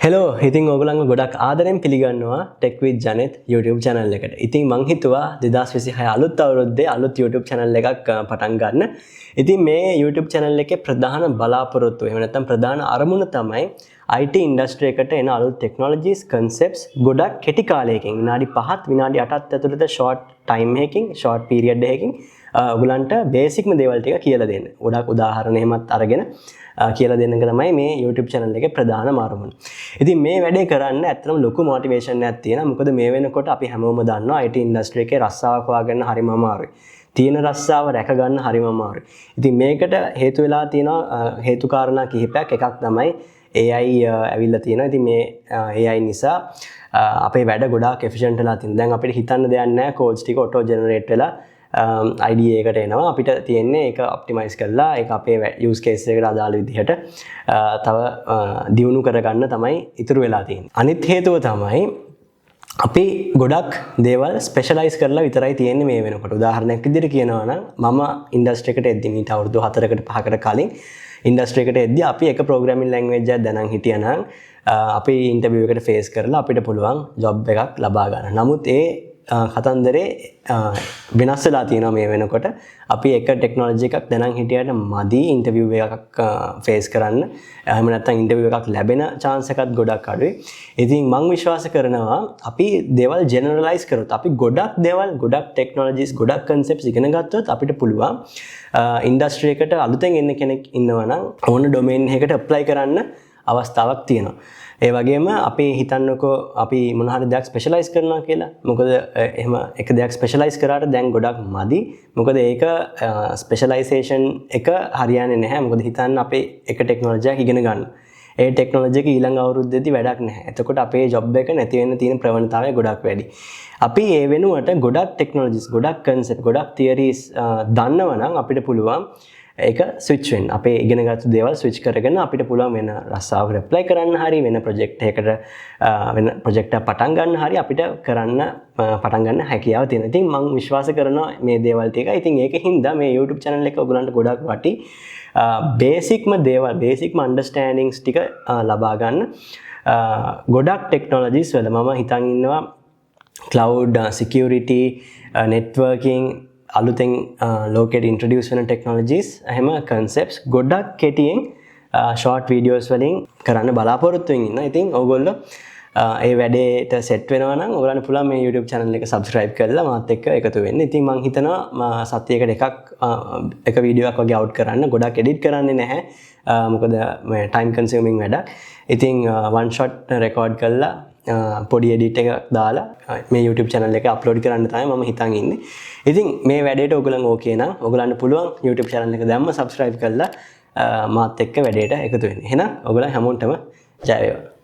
Hello ඉතින් ඔයගොල්ලන්ව ගොඩක් ආදරෙන් පිළිගන්නවා ටෙක් විත් ජනෙත් YouTube channel එකට. ඉතින් මං හිතුවා 2026 අලුත් අවුරුද්දේ අලුත් YouTube channel එකක් පටන් ගන්න. ඉතින් මේ YouTube channel එකේ ප්‍රධාන බලාපොරොත්තුව එහෙම නැත්නම් ප්‍රධාන අරමුණ තමයි IT industry එකට එන අලුත් technologies concepts ගොඩක් කෙටි කාලයකින් විනාඩි 5ත් විනාඩි 8ත් ඇතුළත short time එකකින් short period එකකින් ඔයගලන්ට බේසික්ම දේවල් ටික කියලා දෙන්න. ගොඩක් උදාහරණ එහෙමත් අරගෙන කියලා දෙන්න එක තමයි මේ YouTube channel එකේ ප්‍රධානම අරමුණ. ඉතින් මේ වැඩේ කරන්න ඇත්තටම ලොකු මොටිවේෂන් එකක් තියෙනවා. මොකද මේ වෙනකොට අපි හැමෝම දන්නවා IT industry එකේ රස්සාවක් හොයාගන්න හරිම අමාරුයි. තියෙන රස්සාව රැක ගන්න හරිම අමාරුයි. ඉතින් මේකට හේතු වෙලා තියෙනවා හේතු කාරණා කිහිපයක්. එකක් තමයි AI ඇවිල්ලා තියෙනවා. ඉතින් මේ AI නිසා අපේ වැඩ ගොඩාක් efficient වෙලා තියෙනවා. දැන් අපිට හිතන්න දෙයක් නැහැ. codes ටික auto generate වෙලා IDE එකට එනවා. අපිට තියෙන්නේ ඒක ඔප්ටිමයිස් කරලා ඒක අපේ use case එකට අදාළ විදිහට තව දියුණු කරගන්න තමයි ඉතුරු වෙලා තියෙන්නේ. අනිත් හේතුව තමයි අපි ගොඩක් දේවල් ස්පෙෂලයිස් කරලා විතරයි තියෙන්නේ මේ වෙනකොට. උදාහරණයක් විදිහට කියනවා නම් මම ඉන්ඩස්ට්‍රි එකට එද්දි මීට අවුරුදු 4කට 5කට කලින් ඉන්ඩස්ට්‍රි එකට එද්දි අපි එක ප්‍රෝග්‍රෑමින් ලැන්ග්වේජ් එකක් දැනන් හිටියනම් අපි ඉන්ටර්විව් එකට ෆේස් කරලා අපිට පුළුවන් ජොබ් එකක් ලබා ගන්න. නමුත් ඒ කතන්දරේ වෙනස් වෙලා තියෙනවා මේ වෙනකොට. අපි එක ටෙක්නොලොජි එකක් දැනන් හිටියට මදි ඉන්ටර්විව් එකක් ෆේස් කරන්න. එහෙම නැත්නම් ඉන්ටර්විව් එකක් ලැබෙන chance එකත් ගොඩක් අඩුයි. ඉතින් මම විශ්වාස කරනවා අපි දේවල් ජෙනරලයිස් කරොත් අපි ගොඩක් දේවල් ගොඩක් ටෙක්නොලොජිස් ගොඩක් concepts ඉගෙන ගත්තොත් අපිට පුළුවන් ඉන්ඩස්ට්‍රි එකට අලුතෙන් එන්න කෙනෙක් ඉන්නවා නම් ඕන ඩොමේන් එකකට ඇප්ලයි කරන්න අවස්ථාවක් තියෙනවා. ඒ වගේම අපි හිතන්නකෝ අපි මොන හරි දෙයක් ස්පෙෂලයිස් කරනවා කියලා. මොකද එහෙම එක දෙයක් ස්පෙෂලයිස් කරාට දැන් ගොඩක් මදි. මොකද ඒක ස්පෙෂලයිසේෂන් එක හරියන්නේ නැහැ. මොකද හිතන්න අපේ එක ටෙක්නොලොජි එකක් ඉගෙන ගන්න. ඒ ටෙක්නොලොජි එක ඊළඟ අවුරුද්දේදී වැඩක් නැහැ. එතකොට අපේ ජොබ් එක නැති වෙන්න තියෙන ප්‍රවණතාවය ගොඩක් වැඩි. අපි ඒ වෙනුවට ගොඩක් ටෙක්නොලොජිස් ගොඩක් කන්සෙප්ට් ගොඩක් තියරිස් දන්නවා නම් අපිට පුළුවන් ඒක ස්විච් වෙන්න. අපේ ඉගෙනගත්තු දේවල් ස්විච් කරගෙන අපිට පුළුවන් වෙන රස්සාවකට ඇප්ලයි කරන්න හරි වෙන ප්‍රොජෙක්ට් එකකට වෙන ප්‍රොජෙක්ට් එකක් පටන් ගන්න හරි අපිට කරන්න පටන් ගන්න හැකියාව තියෙනවා. ඉතින් මම විශ්වාස කරනවා මේ දේවල් ටික. ඉතින් ඒකින්ද මේ YouTube channel එක ඔයගලන්ට ගොඩක් වටි බේසික්ම දේවල් බේසික්ම අන්ඩර්ස්ටෑන්ඩින්ග්ස් ටික ලබා ගන්න. ගොඩක් ටෙක්නොලොජිස් වල මම හිතන් ඉන්නවා cloud security networking අලුතෙන් ලෝකෙට ඉන්ට්‍රොඩියුස් වෙන ටෙක්නොලොජිස් එහෙම concepts ගොඩක් කෙටියෙන් short videos වලින් කරන්න බලාපොරොත්තු වෙමින් ඉන්නවා. ඉතින් ඕගොල්ලෝ ඒ වැඩේට සෙට් වෙනවා නම් ඔයගලන්ට පුළුවන් මේ YouTube channel එක subscribe කරලා මාත් එක්ක එකතු වෙන්න. ඉතින් මම හිතනවා සතියකට එකක් එක වීඩියෝ එකක් වගේ අවුට් කරන්න. ගොඩක් එඩිට් කරන්නේ නැහැ. මොකද මේ time consuming වැඩක්. ඉතින් one shot record කරලා පොඩි එඩිට් එකක් දාලා මේ YouTube channel එක අප්ලෝඩ් කරන්න තමයි මම හිතන් ඉන්නේ. ඉතින් මේ වැඩේට ඔයගලන් ඕකේ නම් ඔයගලන්ට පුළුවන් YouTube channel එක දැම්ම subscribe කරලා මාත් එක්ක වැඩේට එකතු වෙන්න. එහෙනම් ඔයගලන් හැමෝටම ජය වේවා.